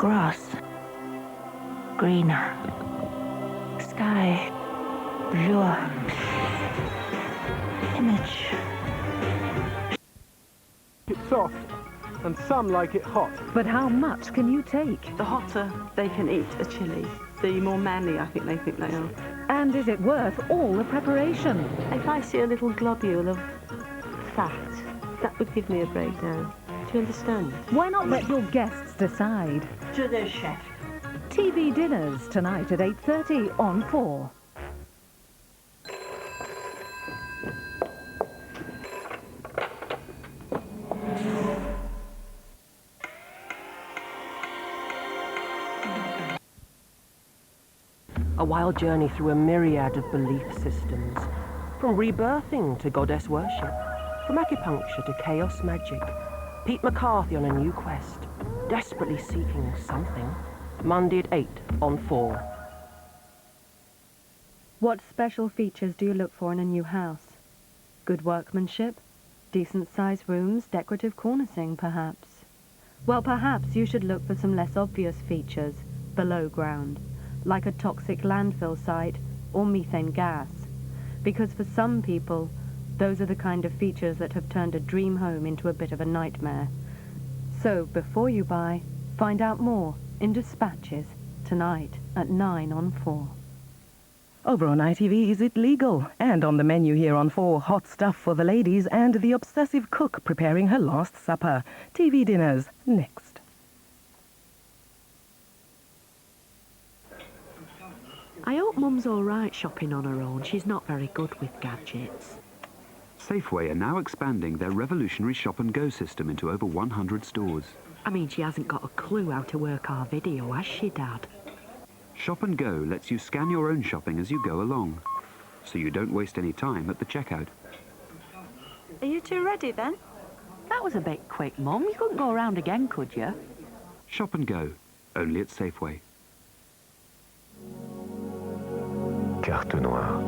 Grass. Greener. Sky. Bluer. Image. It's soft, and some like it hot. But how much can you take? The hotter they can eat a chilli, the more manly I think they are. And is it worth all the preparation? If I see a little globule of fat, that would give me a breakdown. Do you understand? Why not let your guests decide? To the chef. TV dinners tonight at 8:30 on 4. A wild journey through a myriad of belief systems. From rebirthing to goddess worship. From acupuncture to chaos magic. Pete McCarthy on a new quest. Desperately seeking something. Monday at 8 on 4. What special features do you look for in a new house? Good workmanship? Decent-sized rooms? Decorative cornicing, perhaps? Well, perhaps you should look for some less obvious features below ground, like a toxic landfill site or methane gas. Because for some people, those are the kind of features that have turned a dream home into a bit of a nightmare. So, before you buy, find out more in Dispatches tonight at 9 on 4. Over on ITV, is it legal? And on the menu here on 4, hot stuff for the ladies and the obsessive cook preparing her last supper. TV dinners next. I hope Mum's all right shopping on her own. She's not very good with gadgets. Safeway are now expanding their revolutionary Shop and Go system into over 100 stores. I mean, she hasn't got a clue how to work our video, has she, Dad? Shop and Go lets you scan your own shopping as you go along, so you don't waste any time at the checkout. Are you two ready then? That was a bit quick, Mum. You couldn't go around again, could you? Shop and Go, only at Safeway. Carte noire.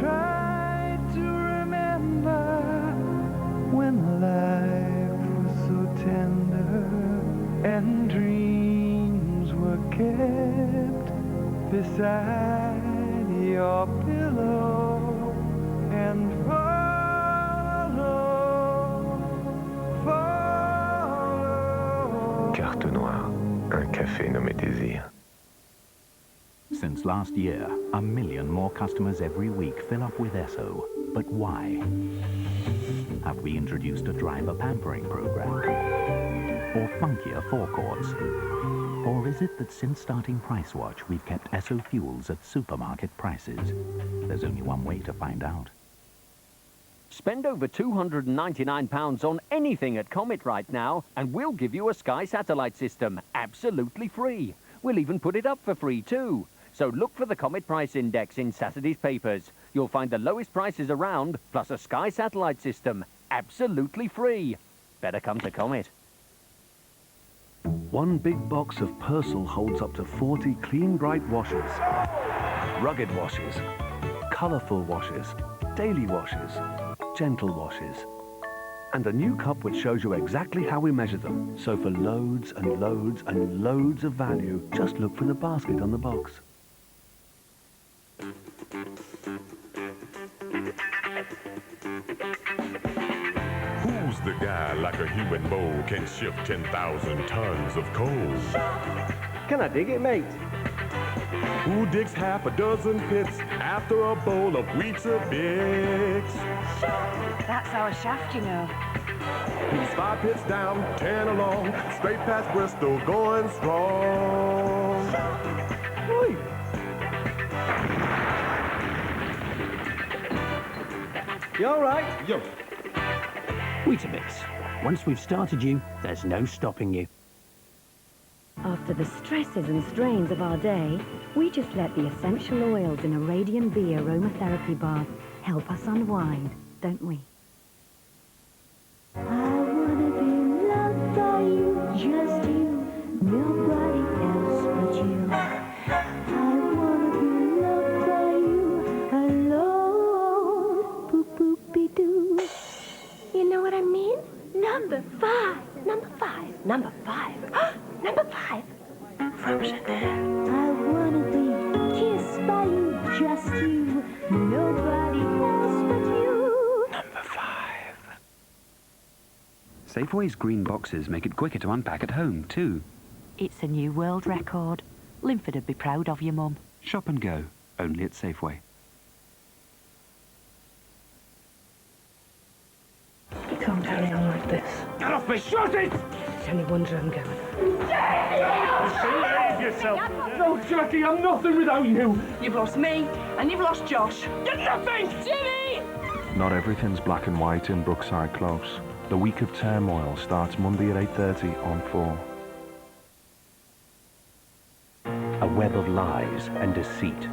Try to remember when life was so tender and dreams were kept beside your pillow and follow. Carte noire. Un café nommé Désir. Since last year, 1 million more customers every week fill up with Esso. But why? Have we introduced a driver pampering program? Or funkier forecourts? Or is it that since starting Price Watch, we've kept Esso fuels at supermarket prices? There's only one way to find out. Spend over £299 on anything at Comet right now, and we'll give you a Sky satellite system, absolutely free. We'll even put it up for free too. So look for the Comet Price Index in Saturday's papers. You'll find the lowest prices around, plus a Sky satellite system, absolutely free. Better come to Comet. One big box of Persil holds up to 40 clean, bright washes. Rugged washes, colourful washes, daily washes, gentle washes. And a new cup which shows you exactly how we measure them. So for loads and loads and loads of value, just look for the basket on the box. Who's the guy like a human bowl can shift 10,000 tons of coal? Can I dig it, mate? Who digs half a dozen pits after a bowl of Weetabix? That's our shaft, you know. He's 5 pits down, 10 along, straight past Bristol, going strong. Oi. You all right? Yo. Weetabix. Once we've started you, there's no stopping you. After the stresses and strains of our day, we just let the essential oils in a Radiant B aromatherapy bath help us unwind, don't we? I wanna be loved by you, just you, nobody else but you. I wanna be loved by you, alone, boop-boop-be-doo. You know what I mean? Number 5, number 5, number 5, number Number 5. Frozen there. I wanna be kissed by you, just you, nobody else but you. Number 5. Safeway's green boxes make it quicker to unpack at home, too. It's a new world record. Linford would be proud of you, Mum. Shop and go, only at Safeway. You can't carry on like this. Get off me! Shut it! It's only wonder I'm going. Behave yourself! No, Jackie, I'm nothing without you! You've lost me, and you've lost Josh. You're nothing! Jimmy! Not everything's black and white in Brookside Close. The week of turmoil starts Monday at 8:30 on 4. A web of lies and deceit.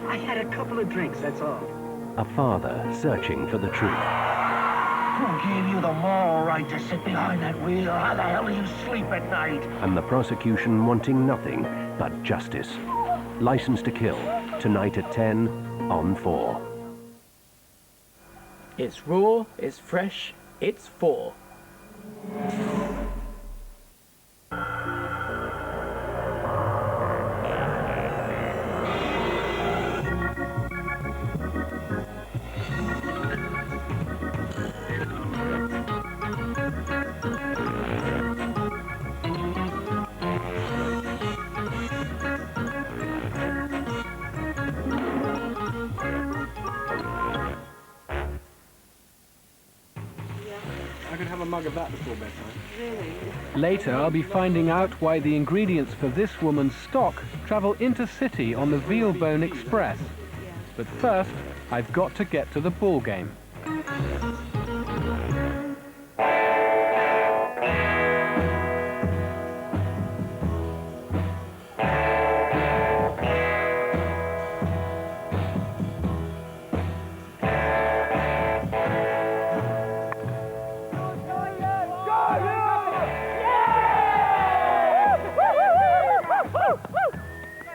I had a couple of drinks, that's all. A father searching for the truth. Who gave you the moral right to sit behind that wheel? How the hell do you sleep at night? And the prosecution wanting nothing but justice. License to Kill, tonight at 10 on 4. It's raw, it's fresh, it's 4. I could have a mug of that before bedtime. Later, I'll be finding out why the ingredients for this woman's stock travel intercity on the Vealbone Express. But first, I've got to get to the ball game.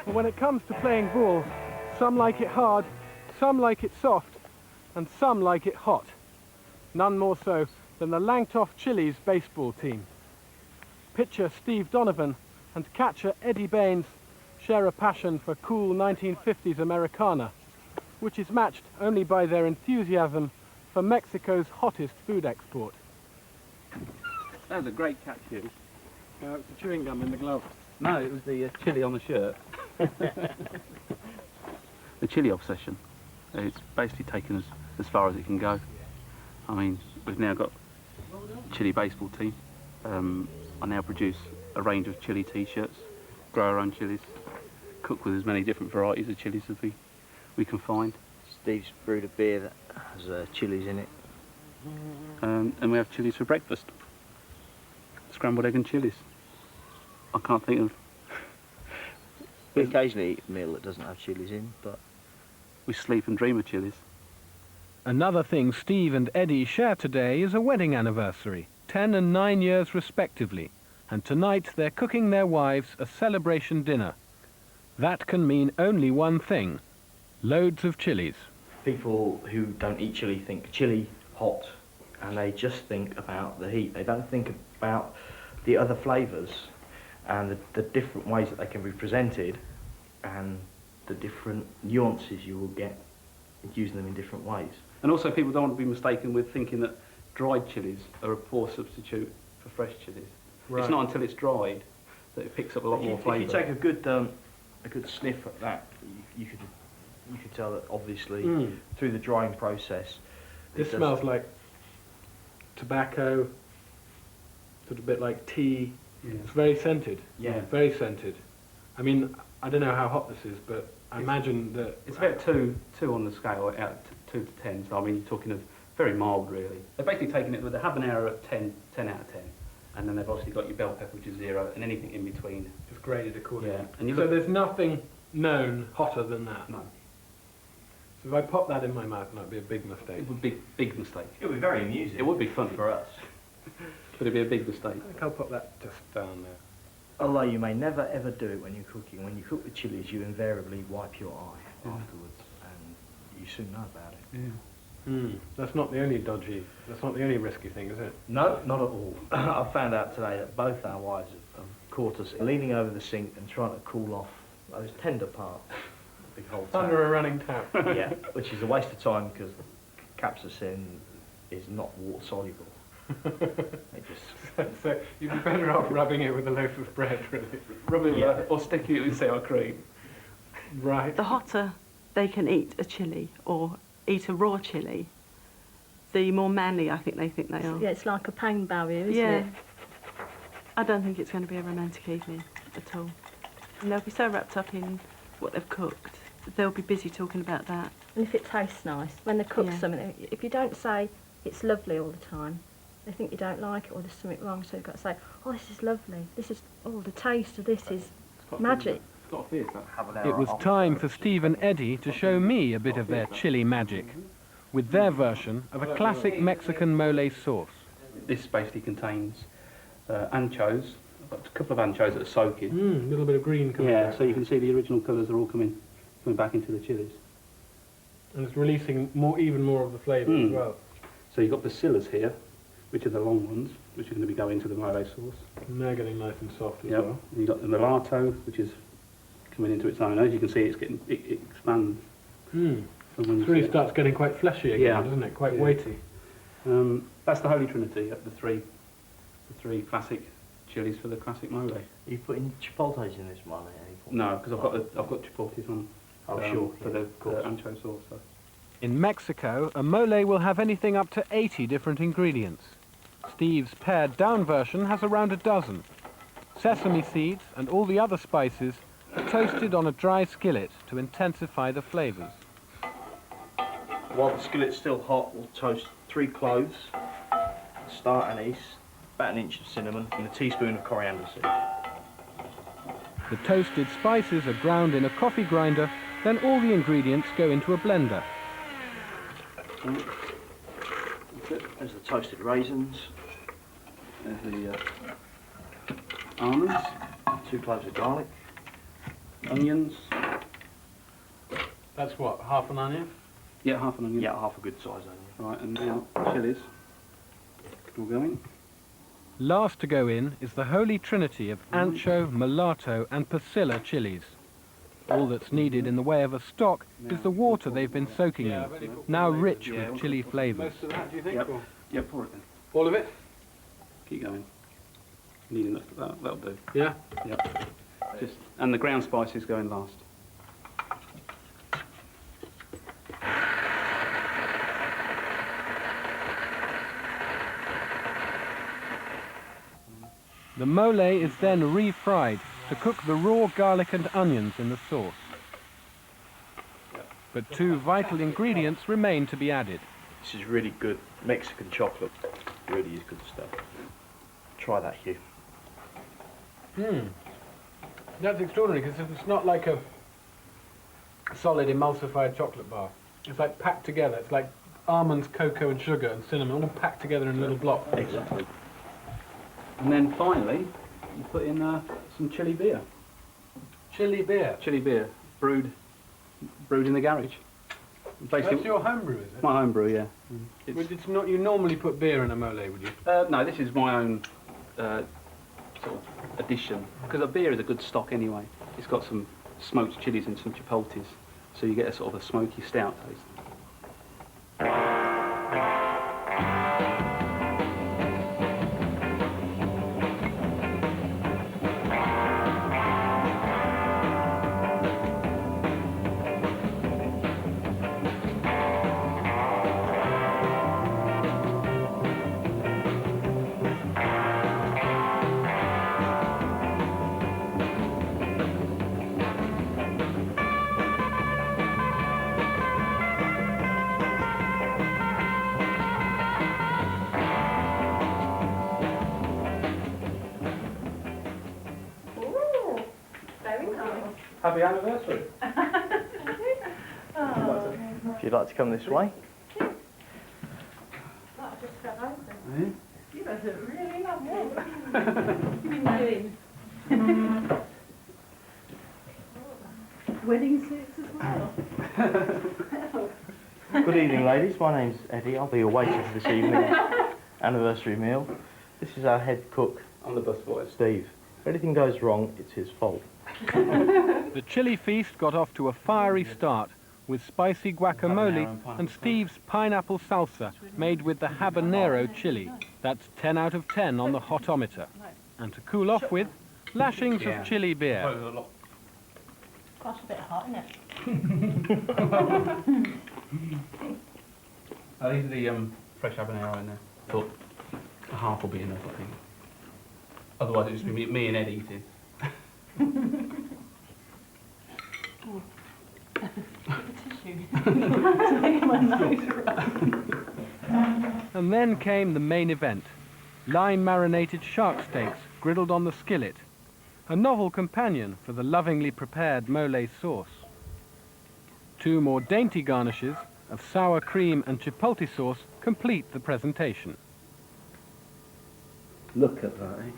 When it comes to playing ball, some like it hard, some like it soft, and some like it hot. None more so than the Langtoft Chillies baseball team. Pitcher Steve Donovan and catcher Eddie Baines share a passion for cool 1950s Americana, which is matched only by their enthusiasm for Mexico's hottest food export. That was a great catch, Hugh. It's the chewing gum in the glove. No, it was the chili on the shirt. The chili obsession. It's basically taken us as far as it can go. I mean, we've now got a chili baseball team. I now produce a range of chili t-shirts, grow our own chilies, cook with as many different varieties of chilies as we can find. Steve's brewed a beer that has chilies in it. And we have chilies for breakfast. Scrambled egg and chilies. I can't think of... We occasionally eat a meal that doesn't have chilies in, but... We sleep and dream of chilies. Another thing Steve and Eddie share today is a wedding anniversary, 10 and 9 years respectively, and tonight they're cooking their wives a celebration dinner. That can mean only one thing: loads of chilies. People who don't eat chili think chili, hot, and they just think about the heat. They don't think about the other flavours and the different ways that they can be presented and the different nuances you will get using them in different ways. And also people don't want to be mistaken with thinking that dried chilies are a poor substitute for fresh chilies. Right. It's not until it's dried that it picks up a lot more flavour. If you take a good sniff at that, you could tell that obviously through the drying process. This smells like tobacco, sort of a bit like tea. Yeah. It's very scented. Yeah. Very scented. I mean, I don't know how hot this is, but I imagine that... It's about two on the scale, out of 2 to 10, so I mean, you're talking of very mild, really. They're basically taking it with a habanero at 10 out of 10, and then they've obviously got your bell pepper, which is 0, and anything in between. Just graded accordingly. Yeah. And so there's nothing known hotter than that? No. So if I pop that in my mouth, that would be a big mistake. It would be a big mistake. It would be very amusing. It would be fun for us. But it'd be a big mistake. I think I'll pop that just down there. Although you may never ever do it when you're cooking. When you cook with chilies, you invariably wipe your eye afterwards, and you soon know about it. Yeah. That's not the only that's not the only risky thing, is it? No, not at all. I found out today that both our wives have caught us leaning over the sink and trying to cool off those tender parts. The big whole tap. Under a running tap. Yeah, which is a waste of time because capsaicin is not water soluble. It just... So you'd be better off rubbing it with a loaf of bread, really. Rubbing it or sticking it with sour cream. Right. The hotter they can eat a chilli or eat a raw chilli, the more manly I think they are. Yeah, it's like a pain barrier, isn't Yeah. it? I don't think it's going to be a romantic evening at all. And they'll be so wrapped up in what they've cooked, they'll be busy talking about that. And if it tastes nice, when they cook Yeah. something, if you don't say it's lovely all the time, they think you don't like it or there's something wrong, so you've got to say, oh, this is lovely, this is, oh, the taste of this is magic. It was time for Steve and Eddie to show me a bit of their chili magic, with their version of a classic Mexican mole sauce. This basically contains anchovies. I've got a couple of anchovies that are soaking. A little bit of green coming Yeah, back. so you can see the original colours are all coming back into the chilies. And it's releasing even more of the flavour as well. So you've got bacillas here, which are the long ones, which are going to be going into the mole sauce. And they're getting nice and soft as Yep. well. You've got the mulatto, which is coming into its own. As you can see, it expands. It really starts getting quite fleshy again, doesn't it? Quite weighty. That's the Holy Trinity, the three classic chilies for the classic mole. Are you putting chipotles in this one? No, because I've got chipotles on. Oh, sure. For the ancho sauce. So. In Mexico, a mole will have anything up to 80 different ingredients. Steve's pared down version has around a dozen. Sesame seeds and all the other spices are toasted on a dry skillet to intensify the flavours. While the skillet's still hot, we'll toast 3 cloves, star anise, about an inch of cinnamon, and a teaspoon of coriander seed. The toasted spices are ground in a coffee grinder, then all the ingredients go into a blender. There's the toasted raisins. There's the almonds. 2 cloves of garlic. Onions. That's what, half an onion? Yeah, half an onion. Yeah, half a good size onion. Right, and now chilies. All going. Last to go in is the holy trinity of ancho, mulatto and pasilla chilies. All that's needed in the way of a stock is the water they've been soaking in, now rich with chili flavours. Most of that, do you think? Yep, yep, pour it in. All of it? Keep going. Need enough, that'll do. Yeah? Yep. And the ground spices going last. The mole is then refried to cook the raw garlic and onions in the sauce. But 2 vital ingredients remain to be added. This is really good Mexican chocolate. Really is good stuff. Try that, Hugh. That's extraordinary because it's not like a solid emulsified chocolate bar. It's like packed together. It's like almonds, cocoa and sugar and cinnamon all packed together in a little block. Exactly. And then finally, you put in some chili beer. Chili beer? Chili beer, brewed in the garage. Basically, That's your homebrew, is it? My homebrew, yeah. It's not. You normally put beer in a mole, would you? No, this is my own sort of addition, because a beer is a good stock anyway. It's got some smoked chilies and some chipotles, so you get a sort of a smoky stout taste. Happy anniversary. If you'd like to come this way. That just fell open. You guys look really lovely. What have you been doing? Wedding suits as well. Good evening, ladies. My name's Eddie. I'll be your waiter for this evening anniversary meal. This is our head cook. I'm the busboy. Steve. If anything goes wrong, it's his fault. The chili feast got off to a fiery start with spicy guacamole and Steve's pineapple salsa made with the habanero chili. That's 10 out of 10 on the hotometer. And to cool off with, lashings of chili beer. That's a bit hot, isn't it? These are the fresh habanero in there. Thought a half will be enough, I think. Otherwise it'd just be me and Ed eating. And then came the main event. Lime-marinated shark steaks griddled on the skillet. A novel companion for the lovingly prepared mole sauce. Two more dainty garnishes of sour cream and chipotle sauce complete the presentation. Look at that, eh?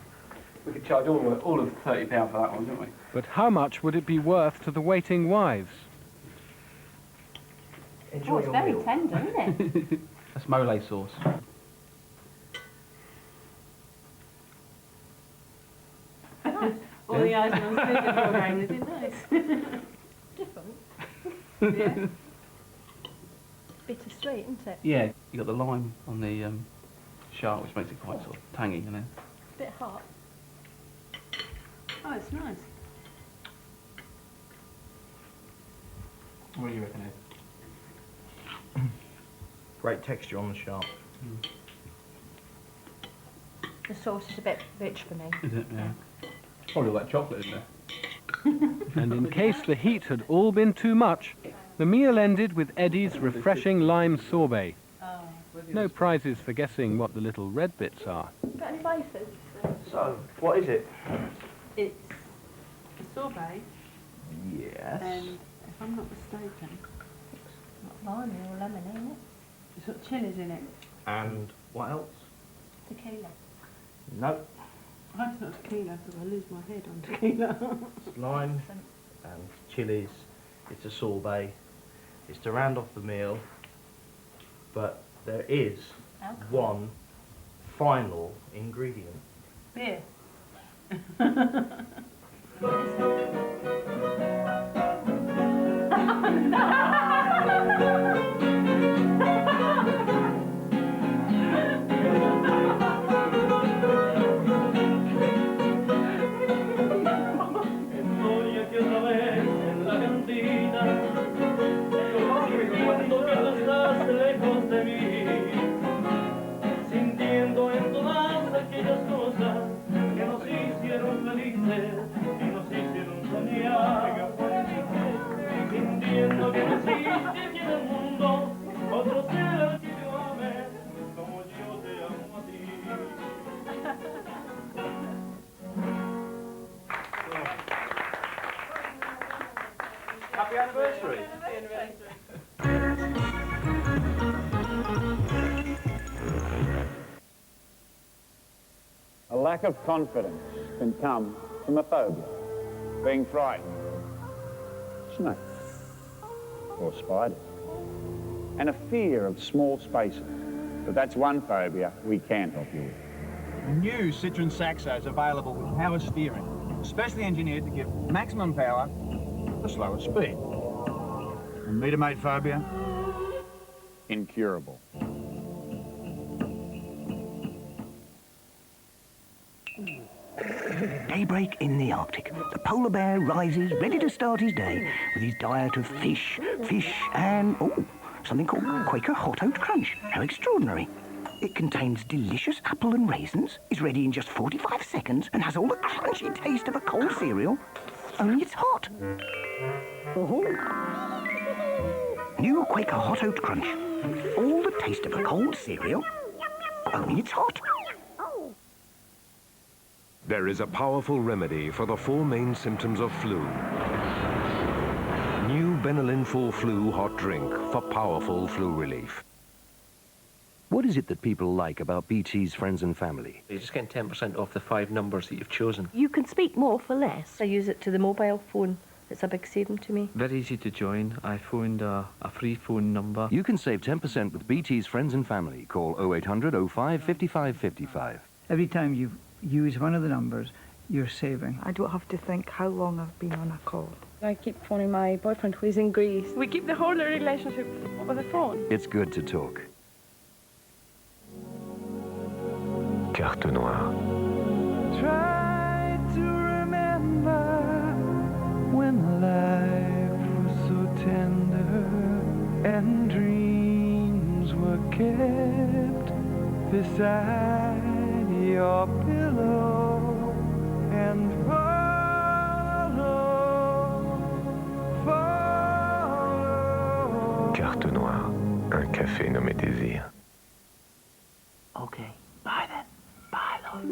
We could charge all of £30 for that one, couldn't we? But how much would it be worth to the waiting wives? Oh, it's very tender, isn't it? That's mole sauce. All the eyes on the program, is it nice? Different. Yeah. Bittersweet, isn't it? Yeah, you got the lime on the shark, which makes it quite sort of tangy, you know. A bit hot. Oh, it's nice. What do you reckon, Ed? Great texture on the shark. The sauce is a bit rich for me. Is it? Yeah. Probably all that chocolate in there. And in case the heat had all been too much, the meal ended with Eddie's refreshing lime sorbet. No prizes for guessing what the little red bits are. Got any wafers? So, what is it? It's a sorbet. Yes. And if I'm not mistaken, Not lime or lemon, ain't it? it's got chilies in it. And what else? Tequila. No. I thought tequila because I lose my head on tequila. It's lime and chilies. It's a sorbet. It's to round off the meal. But there is one final ingredient. Beer. Sintiendo en todas aquellas cosas que nos hicieron felices y nos hicieron soñar. Sintiendo que no existe aquí en el mundo otro ser al que yo ame como yo te amo a ti. Happy anniversary! A lack of confidence can come from a phobia, being frightened, snakes or spiders, and a fear of small spaces. But that's one phobia we can help you with. New Citroen Saxo is available with power steering, especially engineered to give maximum power at a slower speed. And meter-mate phobia? Incurable. Daybreak in the Arctic. The polar bear rises, ready to start his day with his diet of fish, and, something called Quaker Hot Oat Crunch. How extraordinary. It contains delicious apple and raisins, is ready in just 45 seconds, and has all the crunchy taste of a cold cereal, only it's hot. New Quaker Hot Oat Crunch. All the taste of a cold cereal, only it's hot. There is a powerful remedy for the four main symptoms of flu. New Benylin Full Flu Hot Drink for powerful flu relief. What is it that people like about BT's Friends and Family? You're just getting 10% off the 5 numbers that you've chosen. You can speak more for less. I use it to the mobile phone. It's a big saving to me. Very easy to join. I phoned a free phone number. You can save 10% with BT's Friends and Family. Call 0800 05 55 55. Every time you use one of the numbers, you're saving. I don't have to think how long I've been on a call. I keep phoning my boyfriend who's in Greece. We keep the whole relationship over the phone. It's good to talk. Carte noire. Try to remember when life was so tender and dreams were kept beside your pillow and Carte noire. Un café nommé Désir. Okay, bye then. Bye, love.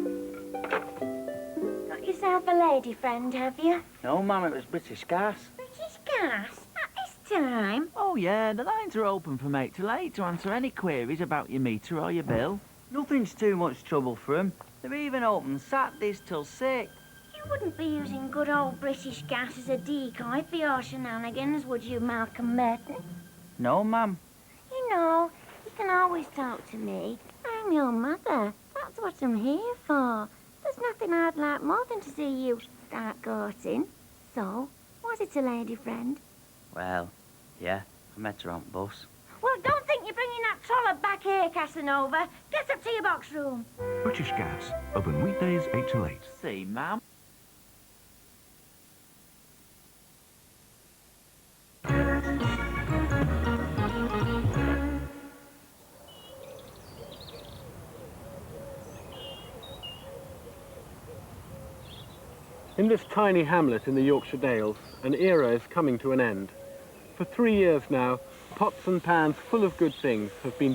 Got yourself a lady friend, have you? No, Mum, it was British Gas. British Gas? At this time? Oh, yeah, the lines are open from 8 till 8 to answer any queries about your meter or your bill. Nothing's too much trouble for 'em. They're even open Saturdays till 6. You wouldn't be using good old British Gas as a decoy for your shenanigans, would you, Malcolm Merton? No, Mum. You know, you can always talk to me. I'm your mother. That's what I'm here for. There's nothing I'd like more than to see you start courting. So, was it a lady friend? Well, yeah, I met her on the bus. Well, don't think you're bringing that trollop back here, Casanova. Get up to your box room. British Gas. Open weekdays 8 till 8. See, Mum. In this tiny hamlet in the Yorkshire Dales, an era is coming to an end. For 3 years now, pots and pans full of good things have been